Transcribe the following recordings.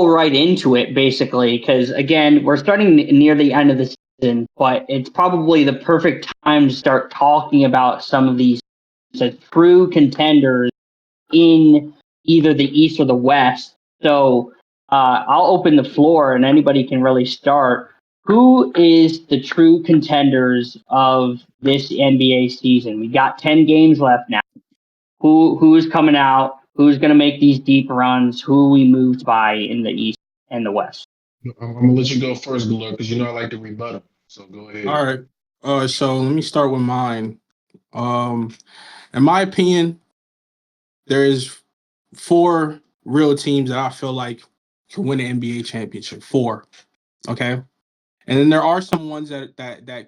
right into it basically because again we're starting near the end of the season, but it's probably the perfect time to start talking about some of these true contenders in either the East or the West. So I'll open the floor and anybody can really start. Who is the true contenders of this NBA season? We got 10 games left now. Who's coming out? Who's going to make these deep runs? Who we moved by in the East and the West? I'm gonna let you go first, Galore, because you know I like to rebuttal. So go ahead. All right. So let me start with mine. Um, in my opinion, there is four real teams that I feel like can win an NBA championship. Four. Okay. And then there are some ones that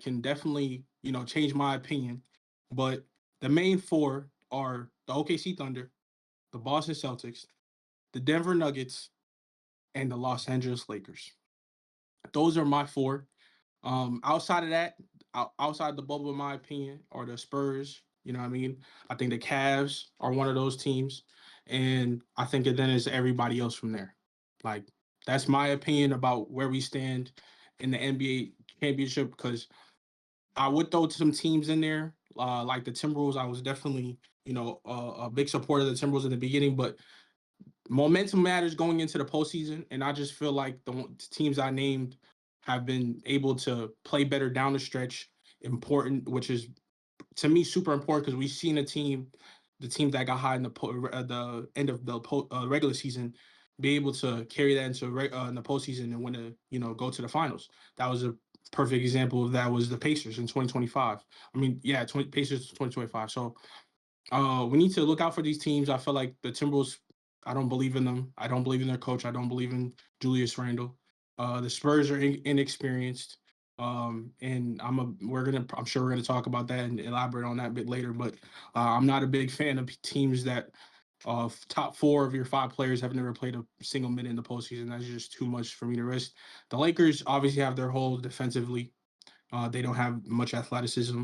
can definitely, change my opinion. But the main four are the OKC Thunder, the Boston Celtics, the Denver Nuggets, and the Los Angeles Lakers. Those are my four. Outside of that, outside the bubble, in my opinion, are the Spurs. You know what I mean? I think the Cavs are one of those teams, and I think that then is everybody else from there. Like that's my opinion about where we stand in the NBA championship. Because I would throw some teams in there, like the Timberwolves. I was definitely, a big supporter of the Timberwolves in the beginning, but momentum matters going into the postseason, and I just feel like the teams I named have been able to play better down the stretch. Important, which is to me super important because we've seen the team that got high in the end of the regular season, be able to carry that into in the postseason and win go to the finals. That was a perfect example of that was the Pacers in 2025. I mean, yeah, Pacers 2025. So we need to look out for these teams. I feel like the Timberwolves. I don't believe in them. I don't believe in their coach. I don't believe in Julius Randle. The Spurs are inexperienced, and I'm sure we're gonna talk about that and elaborate on that a bit later. But I'm not a big fan of teams that top four of your five players have never played a single minute in the postseason. That's just too much for me to risk. The Lakers obviously have their holes defensively. They don't have much athleticism.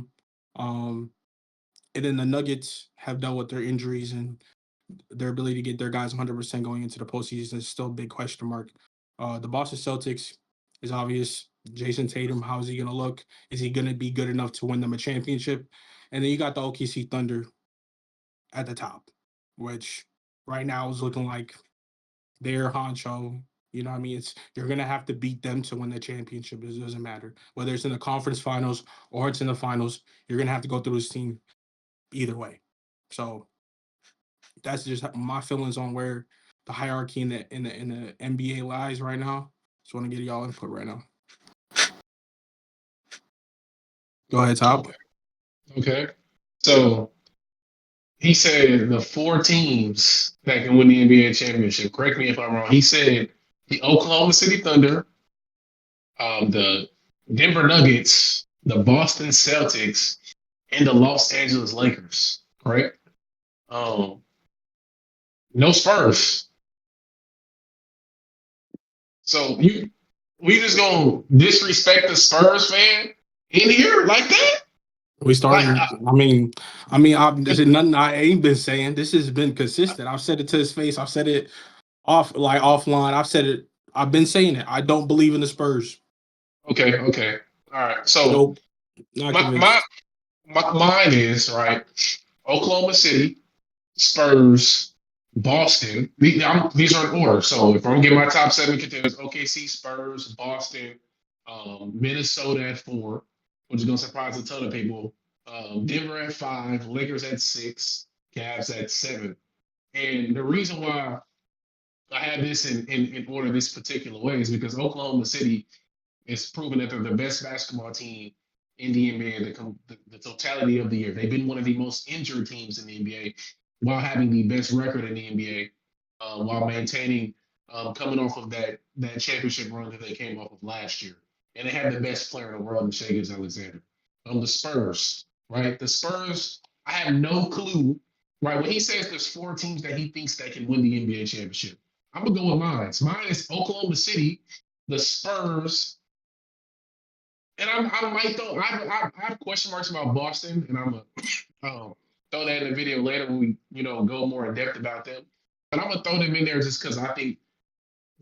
Um, and then the Nuggets have dealt with their injuries and their ability to get their guys 100% going into the postseason is still a big question mark. The Boston Celtics is obvious. Jason Tatum, how is he going to look? Is he going to be good enough to win them a championship? And then you got the OKC Thunder at the top, which right now is looking like their honcho. You know what I mean? You're gonna have to beat them to win the championship. It doesn't matter whether it's in the conference finals or it's in the finals. You're gonna have to go through this team either way. So that's just my feelings on where the hierarchy in the NBA lies right now. Just want to get y'all input right now. Go ahead, Top. Okay. Okay. So he said the four teams that can win the NBA championship. Correct me if I'm wrong. He said the Oklahoma City Thunder, the Denver Nuggets, the Boston Celtics, and the Los Angeles Lakers. Correct. Um, no Spurs. So we just gonna disrespect the Spurs fan in here like that? We Like, starting. This is nothing I ain't been saying. This has been consistent. I've said it to his face. I've said it offline. I've said it. I've been saying it. I don't believe in the Spurs. okay, okay, all right. So Nope, not my my, convinced. mine is right. Oklahoma City, Spurs, Boston. These are in order. So if I'm gonna get my top seven contenders, OKC, Spurs, Boston, Minnesota at four, which is gonna surprise a ton of people. Denver at five, Lakers at six, Cavs at seven. And the reason why I have this in order this particular way is because Oklahoma City is proven that they're the best basketball team in the NBA the totality of the year. They've been one of the most injured teams in the NBA while having the best record in the NBA, while maintaining coming off of that championship run that they came off of last year. And they have the best player in the world in Shai Alexander. The Spurs, right? The Spurs, I have no clue, right? When he says there's four teams that he thinks that can win the NBA championship, I'm gonna go with mine. Mine is Oklahoma City, the Spurs, and I might throw. I have question marks about Boston, and I'm gonna throw that in the video later when we go more in depth about them. But I'm gonna throw them in there just because I think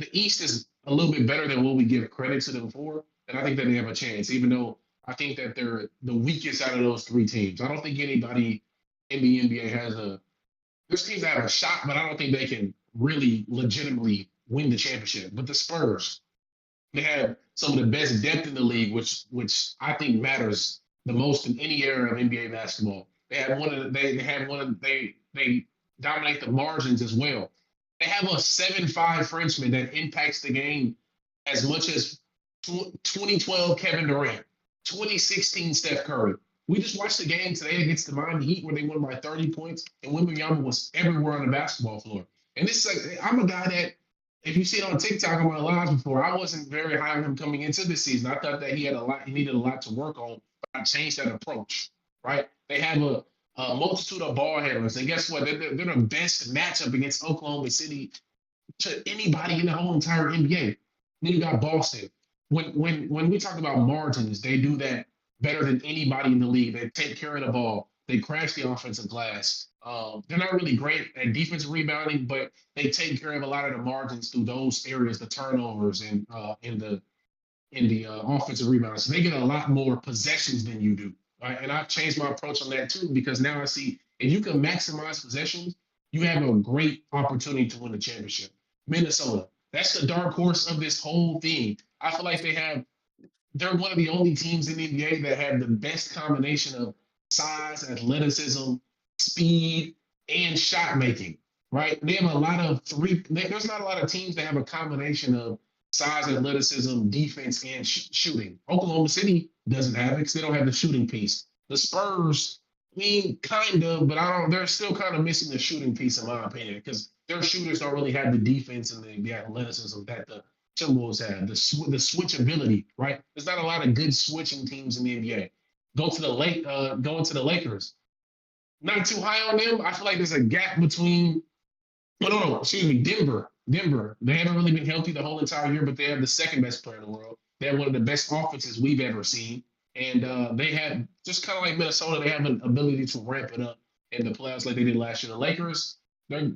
the East is a little bit better than what we give credit to them for, and I think that they have a chance, even though I think that they're the weakest out of those three teams. I don't think anybody in the NBA has a. There's teams that have a shot, but I don't think they can really legitimately win the championship. But the Spurs, they have some of the best depth in the league, which I think matters the most in any era of NBA basketball. They have one of the, they have one of they dominate the margins as well. They have a 7'5" Frenchman that impacts the game as much as 2012 Kevin Durant, 2016 Steph Curry. We just watched the game today against the Miami Heat where they won by 30 points, and Wembanyama was everywhere on the basketball floor. And this is like, I'm a guy that if you see it on TikTok on my lives before, I wasn't very high on him coming into this season. I thought that he needed a lot to work on, but I changed that approach, right? They have a multitude of ball handlers, and guess what? They're the best matchup against Oklahoma City to anybody in the whole entire NBA. Then you got Boston. When we talk about margins, they do that better than anybody in the league. They take care of the ball. They crash the offensive glass. They're not really great at defensive rebounding, but they take care of a lot of the margins through those areas, the turnovers and in the offensive rebounds. So they get a lot more possessions than you do. Right? And I've changed my approach on that too because now I see if you can maximize possessions, you have a great opportunity to win the championship. Minnesota, that's the dark horse of this whole thing. I feel like they're one of the only teams in the NBA that have the best combination of size, athleticism, speed, and shot making. Right? They have a lot of there's not a lot of teams that have a combination of size, athleticism, defense, and shooting. Oklahoma City doesn't have it because they don't have the shooting piece. The Spurs, I mean, kind of, but I don't. They're still kind of missing the shooting piece, in my opinion, because their shooters don't really have the defense and the athleticism that the Timberwolves have. The switchability, right? There's not a lot of good switching teams in the NBA. Going to the Lakers. Not too high on them. I feel like there's a gap between no, excuse me, Denver. Denver. They haven't really been healthy the whole entire year, but they have the second best player in the world. They have one of the best offenses we've ever seen. And they have, just kind of like Minnesota, they have an ability to ramp it up in the playoffs like they did last year. The Lakers, they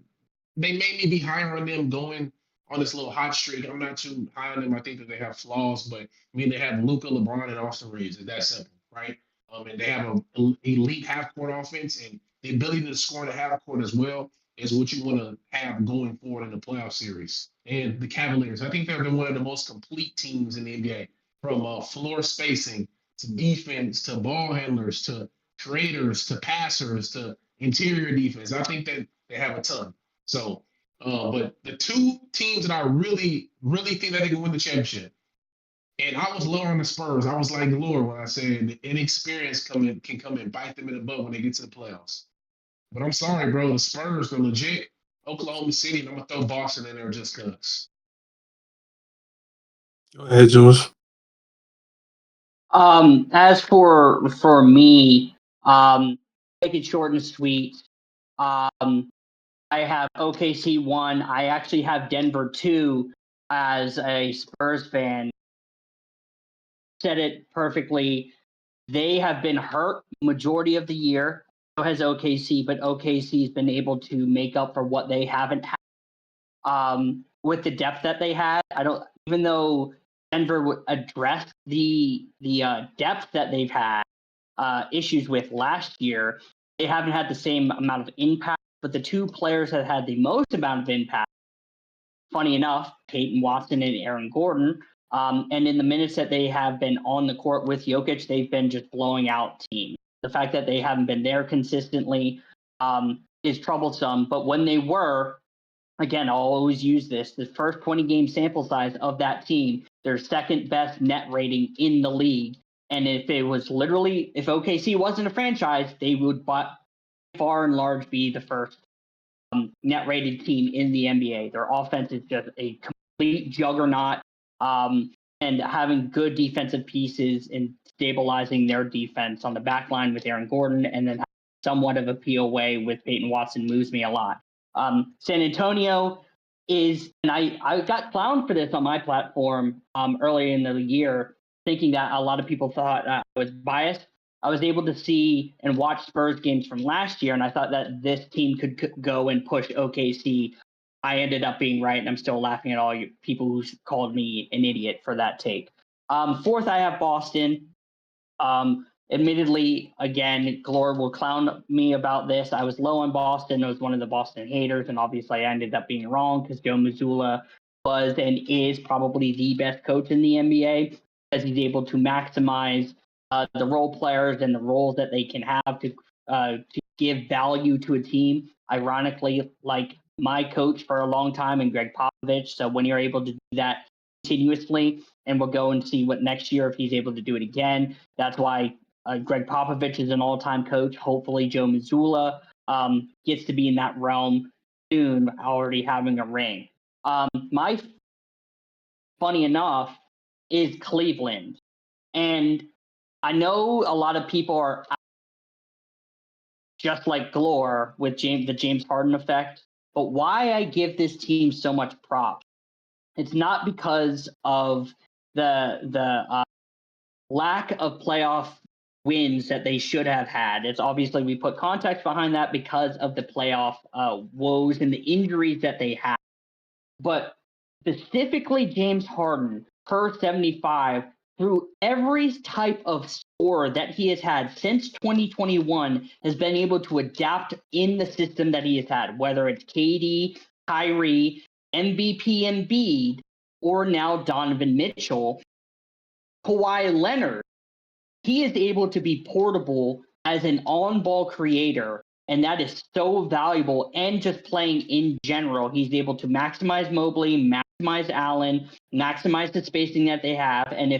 made me be higher on them going on this little hot streak. I'm not too high on them. I think that they have flaws, but I mean, they have Luka, LeBron, and Austin Reeves. It's that simple, right? And they have an elite half court offense and the ability to score in the half court as well is what you want to have going forward in the playoff series. And the Cavaliers, I think they're one of the most complete teams in the NBA, from floor spacing to defense to ball handlers to creators to passers to interior defense. I think that they have a ton. So, but the two teams that I really, really think that they can win the championship, and I was low on the Spurs. I was like Lord when I said the inexperience can come and bite them in the butt when they get to the playoffs. But I'm sorry, bro. The Spurs are legit. Oklahoma City, and I'm gonna throw Boston in there just cause. Go ahead, Jules. As for me, make it short and sweet. I have OKC 1. I actually have Denver 2 as a Spurs fan. Said it perfectly. They have been hurt majority of the year. So has OKC, but OKC's been able to make up for what they haven't had. With the depth that they had, even though Denver would address the depth that they've had issues with last year, they haven't had the same amount of impact. But the two players that had the most amount of impact, funny enough, Peyton Watson and Aaron Gordon. And in the minutes that they have been on the court with Jokic, they've been just blowing out teams. The fact that they haven't been there consistently is troublesome. But when they were, again, I'll always use this, the first 20-game sample size of that team, their second best net rating in the league. And if OKC wasn't a franchise, they would by far and large be the first net rated team in the NBA. Their offense is just a complete juggernaut, and having good defensive pieces and stabilizing their defense on the back line with Aaron Gordon and then somewhat of a POA with Peyton Watson moves me a lot. San Antonio is, and I got clowned for this on my platform earlier in the year, thinking that a lot of people thought I was biased. I was able to see and watch Spurs games from last year, and I thought that this team could go and push OKC I ended up being right, and I'm still laughing at all you people who called me an idiot for that take. Fourth, I have Boston. Admittedly, again, Glor will clown me about this. I was low on Boston. I was one of the Boston haters, and obviously I ended up being wrong because Joe Mazzulla was and is probably the best coach in the NBA as he's able to maximize the role players and the roles that they can have to give value to a team. Ironically, like my coach for a long time and Greg Popovich. So when you're able to do that continuously, and we'll go and see what next year if he's able to do it again. That's why Greg Popovich is an all-time coach. Hopefully, Joe Mazzulla gets to be in that realm soon, already having a ring. My funny enough is Cleveland, and I know a lot of people are just like Glor with the James Harden effect. But why I give this team so much props? It's not because of the lack of playoff wins that they should have had. It's obviously we put context behind that because of the playoff woes and the injuries that they had. But specifically, James Harden per 75 through every type of score that he has had since 2021 has been able to adapt in the system that he has had, whether it's KD, Kyrie, MVP Embiid, or now Donovan Mitchell, Kawhi Leonard. He is able to be portable as an on-ball creator, and that is so valuable. And just playing in general, he's able to maximize Mobley, maximize Allen, maximize the spacing that they have. And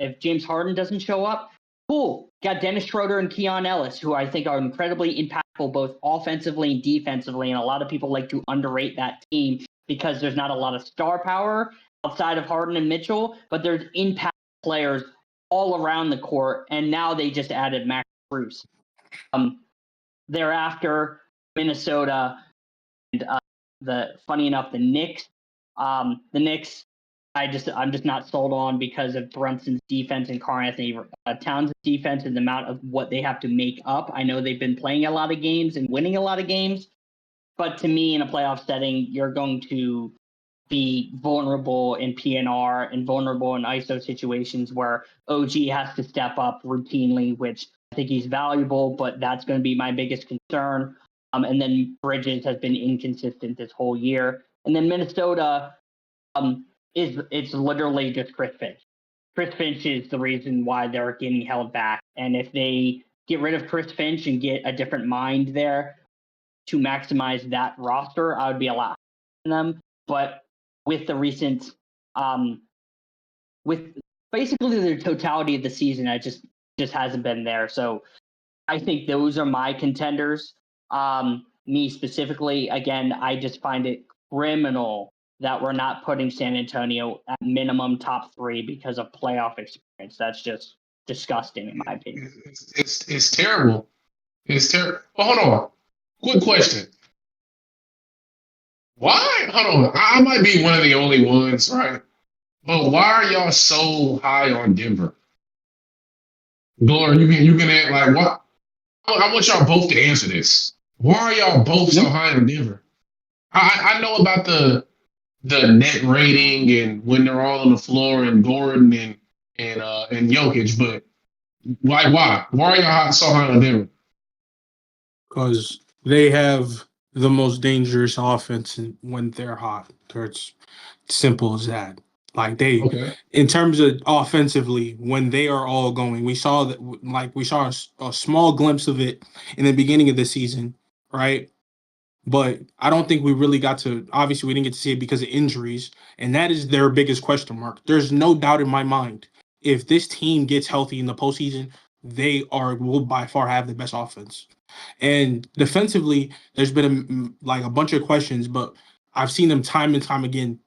if James Harden doesn't show up, cool. Got Dennis Schroeder and Keon Ellis, who I think are incredibly impactful both offensively and defensively. And a lot of people like to underrate that team because there's not a lot of star power outside of Harden and Mitchell, but there's impact players all around the court, and now they just added Max Bruce. Thereafter, Minnesota, and funny enough, the Knicks. The Knicks, I'm just not sold on because of Brunson's defense and Karl-Anthony Towns' defense and the amount of what they have to make up. I know they've been playing a lot of games and winning a lot of games, but to me, in a playoff setting, you're going to be vulnerable in PNR and vulnerable in ISO situations where OG has to step up routinely, which I think he's valuable, but that's going to be my biggest concern. And then Bridges has been inconsistent this whole year. And then Minnesota it's literally just Chris Finch. Chris Finch is the reason why they're getting held back. And if they get rid of Chris Finch and get a different mind there to maximize that roster, I would be a lot higher than them. But with the recent, with basically the totality of the season, I just hasn't been there. So I think those are my contenders. Me specifically, again, I just find it criminal that we're not putting San Antonio at minimum top 3 because of playoff experience. That's just disgusting, in my opinion. It's terrible. It's terrible. Well, hold on. Quick question. Why? Hold on. I might be one of the only ones, right? But why are y'all so high on Denver? Gloria, you can act like what? I want y'all both to answer this. Why are y'all both so high on Denver? I know about the net rating and when they're all on the floor and Gordon and Jokic, but why are y'all so high on Denver? Because they have the most dangerous offense when they're hot. It's simple as that. Like Okay. in terms of offensively, when they are all going, we saw that. Like we saw a small glimpse of it in the beginning of the season, right? But I don't think we really got to. Obviously, we didn't get to see it because of injuries, and that is their biggest question mark. There's no doubt in my mind if this team gets healthy in the postseason, they will by far have the best offense. And defensively, there's been a bunch of questions, but I've seen them time and time again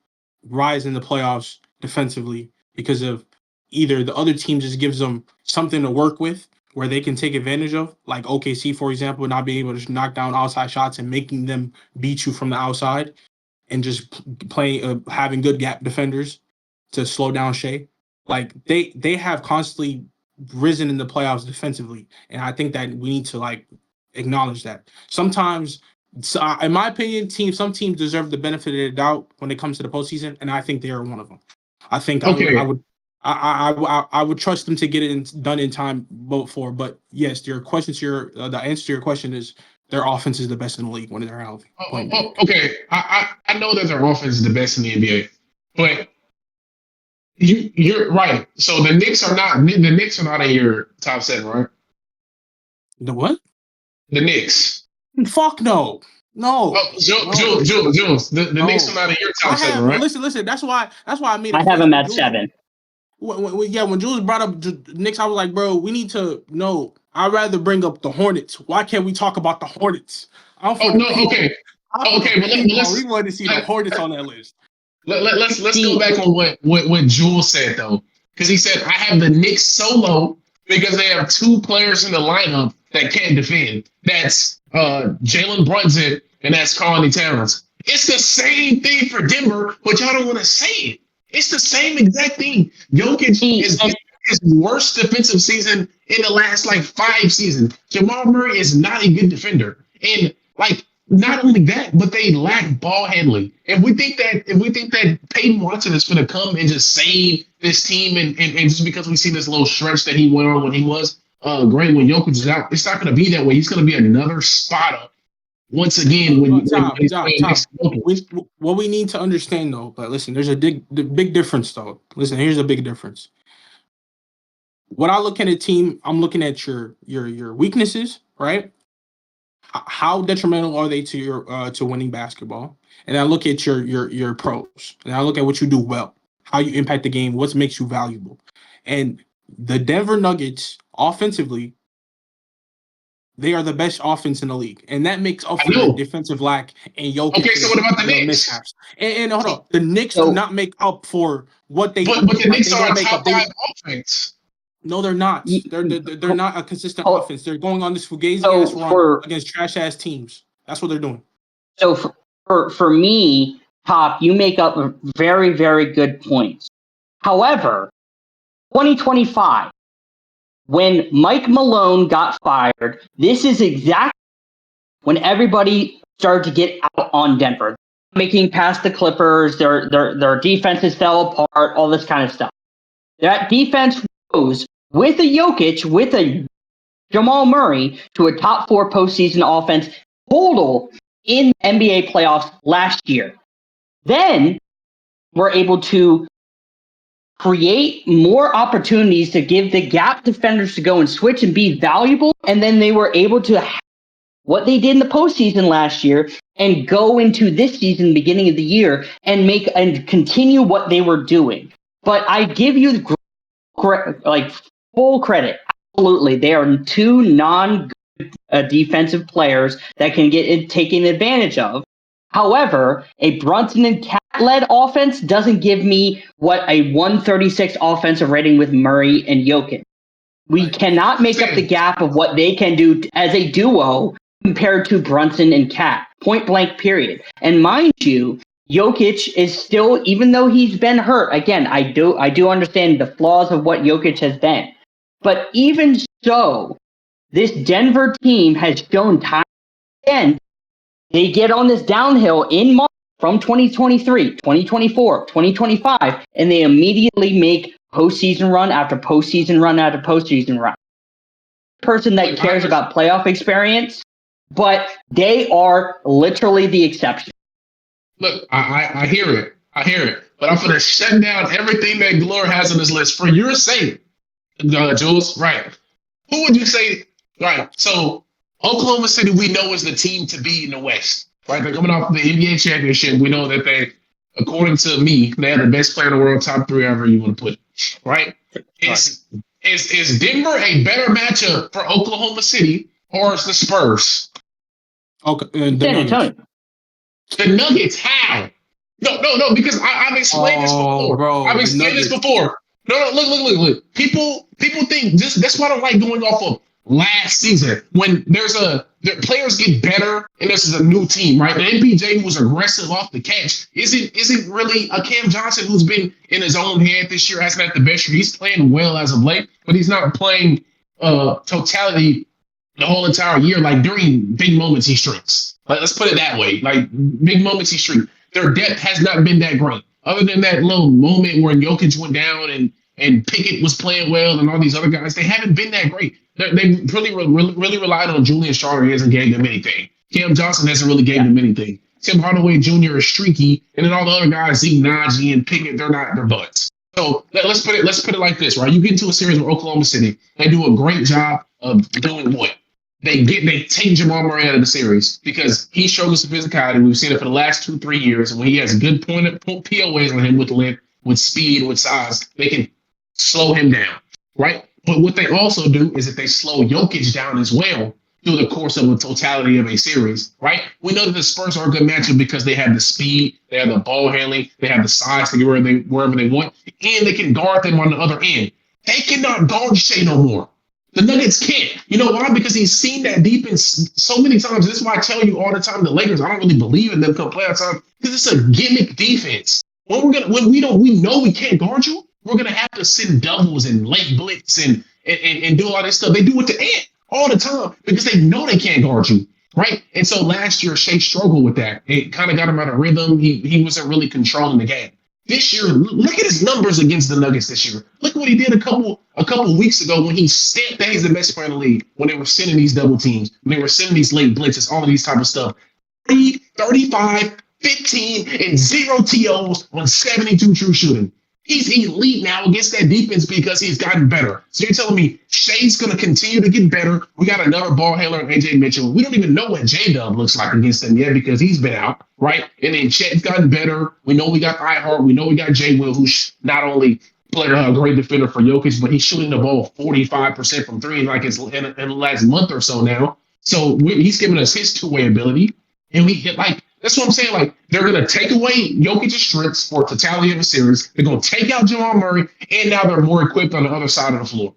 rise in the playoffs defensively because of either the other team just gives them something to work with where they can take advantage of, like OKC, for example, not being able to knock down outside shots and making them beat you from the outside and just playing, having good gap defenders to slow down Shea. Like they have constantly risen in the playoffs defensively, and I think that we need to acknowledge that. Sometimes So, in my opinion, some teams deserve the benefit of the doubt when it comes to the postseason, and I think they are one of them. I think Okay. I would trust them to get it done in time. Vote for, but yes, your question to the answer to your question is their offense is the best in the league when they're healthy. Point blank. Okay. I know that their offense is the best in the NBA, but you're right. So the Knicks are not in your top 7, right? The what? The Knicks. Fuck no. No. Oh, Jules. The Knicks are not in your top 7, right? Listen. That's why I made. I have them at 7. When Jules brought up Knicks, I was like, bro, we need to know. I'd rather bring up the Hornets. Why can't we talk about the Hornets? I'm for Oh the no. people. Okay. I'm for Okay. the people. We want to see the Let, Hornets on that list. let's go back on what Jules said though, because he said I have the Knicks so low because they have 2 players in the lineup that can't defend. That's Jalen Brunson and that's Karl Towns. It's the same thing for Denver, but y'all don't want to say it. It's the same exact thing. Jokic is his worst defensive season in the last like 5 seasons. Jamal Murray is not a good defender, and like not only that, but they lack ball handling. If we think that Peyton Watson is going to come and just save this team, and just because we see this little stretch that he went on when he was great when Jokic is out, it's not going to be that way. He's going to be another spot up once again when he's playing next to Jokic. What we need to understand though, but listen, there's a big difference though. Listen, here's a big difference. When I look at a team, I'm looking at your weaknesses, right? How detrimental are they to your to winning basketball? And I look at your pros, and I look at what you do well, how you impact the game, what makes you valuable. And the Denver Nuggets offensively, they are the best offense in the league, and that makes up for the defensive lack and Jokic. Okay, so what about the Knicks? Mishaps. And hold on, the Knicks do not make up for what they. But the Knicks are a top 5 offense. No, they're not. They're not a consistent offense. They're going on this fugazi ass run against trash ass teams. That's what they're doing. So for me, Top, you make up very, very good points. However, 2025, when Mike Malone got fired, this is exactly when everybody started to get out on Denver, making past the Clippers. Their defenses fell apart. All this kind of stuff. That defense rose with a Jokic, with a Jamal Murray, to a top 4 postseason offense total in NBA playoffs last year. Then we're able to create more opportunities to give the gap defenders to go and switch and be valuable. And then they were able to have what they did in the postseason last year and go into this season, beginning of the year, and make and continue what they were doing. But I give you full credit. Absolutely. They are 2 non-defensive players that can get it taken advantage of. However, a Brunson and Cat-led offense doesn't give me what a 136 offensive rating with Murray and Jokic. We cannot make up the gap of what they can do as a duo compared to Brunson and Cat. Point blank, period. And mind you, Jokic is still, even though he's been hurt, again, I do understand the flaws of what Jokic has been. But even so, this Denver team has shown time again, they get on this downhill in March from 2023, 2024, 2025, and they immediately make postseason run after postseason run after postseason run. Person that cares about playoff experience, but they are literally the exception. Look, I hear it. But I'm going to shut down everything that Glor has on his list for your sake, Jules. Right. Who would you say? Right. So Oklahoma City, we know, is the team to beat in the West. Right. They're coming off the NBA championship. We know that they, according to me, they are the best player in the world, top 3, however you want to put it. Right. Is Denver a better matchup for Oklahoma City, or is the Spurs? Okay. The Nuggets, how? No, because I've explained this before. Bro, I've explained this before. No, look. People think that's why I don't like going off of last season when the players get better and this is a new team, right? The MPJ who was aggressive off the catch isn't really a Cam Johnson who's been in his own head this year, hasn't had the best year. He's playing well as of late, but he's not playing totality the whole entire year. Like during big moments, he shrinks. Like, let's put it that way. Like, big moments he streak. Their depth has not been that great. Other than that little moment where Jokic went down and Pickett was playing well and all these other guys, they haven't been that great. They really relied on Julian Strawder. He hasn't gave them anything. Cam Johnson hasn't really gave them anything. Tim Hardaway Jr. is streaky, and then all the other guys, Zeke Naji and Pickett, they're butts. So let's put it like this, right? You get into a series with Oklahoma City, they do a great job of doing what? They take Jamal Murray out of the series because he struggles with physicality. We've seen it for the last 2-3 years. And when he has good point POAs on him with length, with speed, with size, they can slow him down, right? But what they also do is that they slow Jokic down as well through the course of the totality of a series, right? We know that the Spurs are a good matchup because they have the speed, they have the ball handling, they have the size to get wherever they want, and they can guard them on the other end. They cannot guard Shea no more. The Nuggets can't. You know why? Because he's seen that defense so many times. This is why I tell you all the time, the Lakers, I don't really believe in them come playoff time because it's a gimmick defense. When we know we can't guard you, we're gonna have to send doubles and late blitz and do all this stuff. They do it to Ant all the time because they know they can't guard you, right? And so last year, Shea struggled with that. It kind of got him out of rhythm. He wasn't really controlling the game. This year, look at his numbers against the Nuggets this year. Look what he did a couple weeks ago when he stamped that he's the best player in the league, when they were sending these double teams, when they were sending these late blitzes, all of these type of stuff. 35, 15, and 0 TOs on 72 true shooting. He's elite now against that defense because he's gotten better. So you're telling me Shea's going to continue to get better. We got another ball handler, AJ Mitchell. We don't even know what J-Dub looks like against them yet because he's been out, right? And then Chet's gotten better. We know we got iHeart. We know we got J. Will, who's not only played a great defender for Jokic, but he's shooting the ball 45% from three like in the last month or so now. So he's giving us his two-way ability. And we hit like, that's what I'm saying. Like, they're going to take away Jokic's strengths for totality of a series. They're going to take out Jamal Murray, and now they're more equipped on the other side of the floor.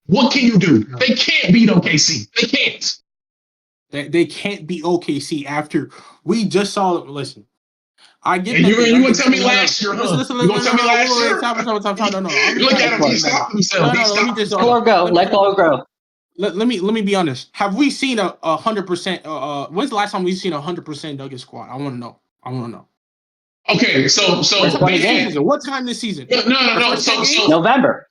What can you do? They can't beat OKC. They can't. They can't beat OKC after we just saw it. Listen, I get and that. You going to tell me last year, huh? Listen, You going to tell me last year? No. Look at him. He stopped himself. Let me just let Color go. Let me be honest. Have we seen a 100%? When's the last time we've seen a 100% Nugget squad? I want to know. Okay, so what time this season? No. So November.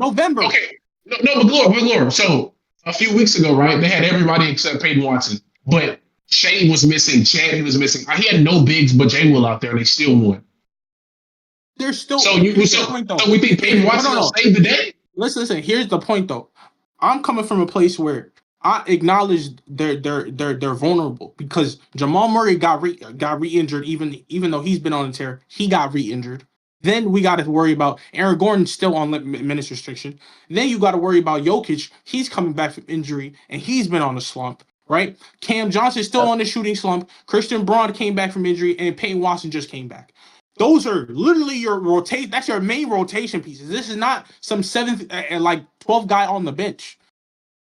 November. Okay, no, McGlure. So a few weeks ago, right? They had everybody except Peyton Watson, but Shea was missing. Chad, he was missing. He had no bigs but J. Will out there, and they still won. They're still. So we think Peyton Watson will save the day? Listen. Here's the point, though. I'm coming from a place where I acknowledge they're vulnerable because Jamal Murray got re-injured even though he's been on a tear. He got re-injured. Then we got to worry about Aaron Gordon still on minutes restriction. Then you got to worry about Jokic. He's coming back from injury and he's been on a slump, right? Cam Johnson still on the shooting slump. Christian Braun came back from injury and Peyton Watson just came back. Those are literally your rotate. That's your main rotation pieces. This is not some 7th and 12th guy on the bench.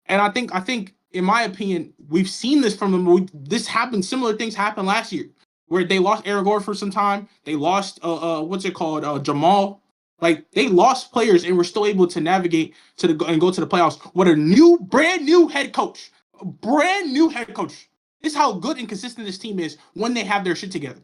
And I think, in my opinion, we've seen this from them. This happened. Similar things happened last year, where they lost Aaron Gordon for some time. They lost Jamal. Like, they lost players and were still able to navigate and go to the playoffs with a brand new head coach. A brand new head coach. This is how good and consistent this team is when they have their shit together.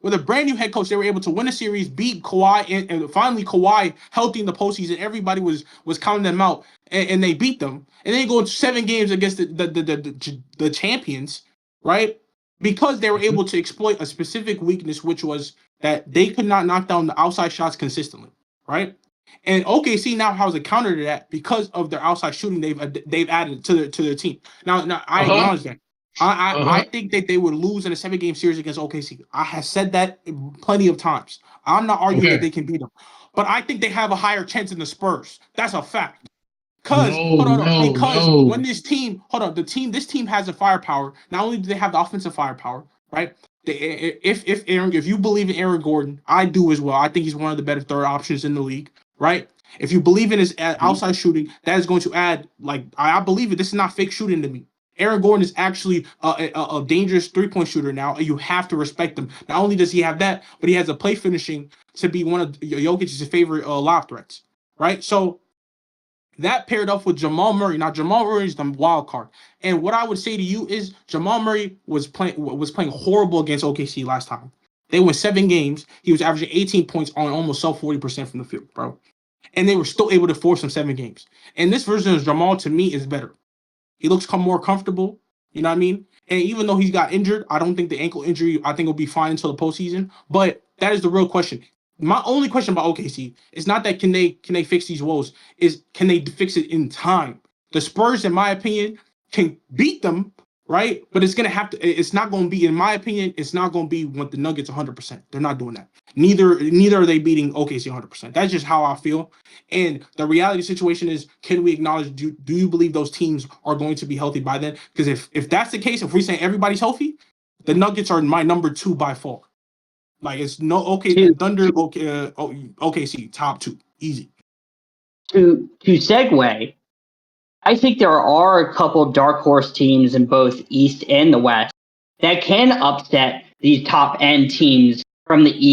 With a brand new head coach, they were able to win a series, beat Kawhi, and finally Kawhi healthy in the postseason. Everybody was counting them out, and they beat them. And then go 7 games against the champions, right? Because they were able to exploit a specific weakness, which was that they could not knock down the outside shots consistently, right? And OKC now has a counter to that because of their outside shooting they've added to their team. Now I acknowledge that. I think that they would lose in a 7-game series against OKC. I have said that plenty of times. I'm not arguing that they can beat them, but I think they have a higher chance than the Spurs. That's a fact. Because when this team has the firepower. Not only do they have the offensive firepower, right? If you believe in Aaron Gordon, I do as well. I think he's one of the better third options in the league, right? If you believe in his outside shooting, that is going to add. I believe it. This is not fake shooting to me. Aaron Gordon is actually a dangerous 3-point shooter now, and you have to respect him. Not only does he have that, but he has a play finishing to be one of Jokic's favorite lob threats, right? So That paired up with Jamal Murray. Now Jamal Murray is the wild card. And what I would say to you is Jamal Murray was playing horrible against OKC last time. They won 7 games. He was averaging 18 points on almost 40% from the field, bro. And they were still able to force him 7 games. And this version of Jamal to me is better. He looks more comfortable. You know what I mean? And even though he's got injured, I don't think the ankle injury, I think will be fine until the postseason. But that is the real question. My only question about OKC is not that can they fix these woes, is can they fix it in time? The Spurs, in my opinion, can beat them, right? But it's not gonna be, in my opinion, it's not gonna be with the Nuggets 100%. They're not doing that. Neither are they beating OKC 100%. That's just how I feel. And the reality situation is, can we acknowledge, do you believe those teams are going to be healthy by then? Because if that's the case, if we say everybody's healthy, the Nuggets are my number 2 by far. Like, it's no Thunder, OKC, top 2, easy. To segue, I think there are a couple dark horse teams in both East and the West that can upset these top end teams from the East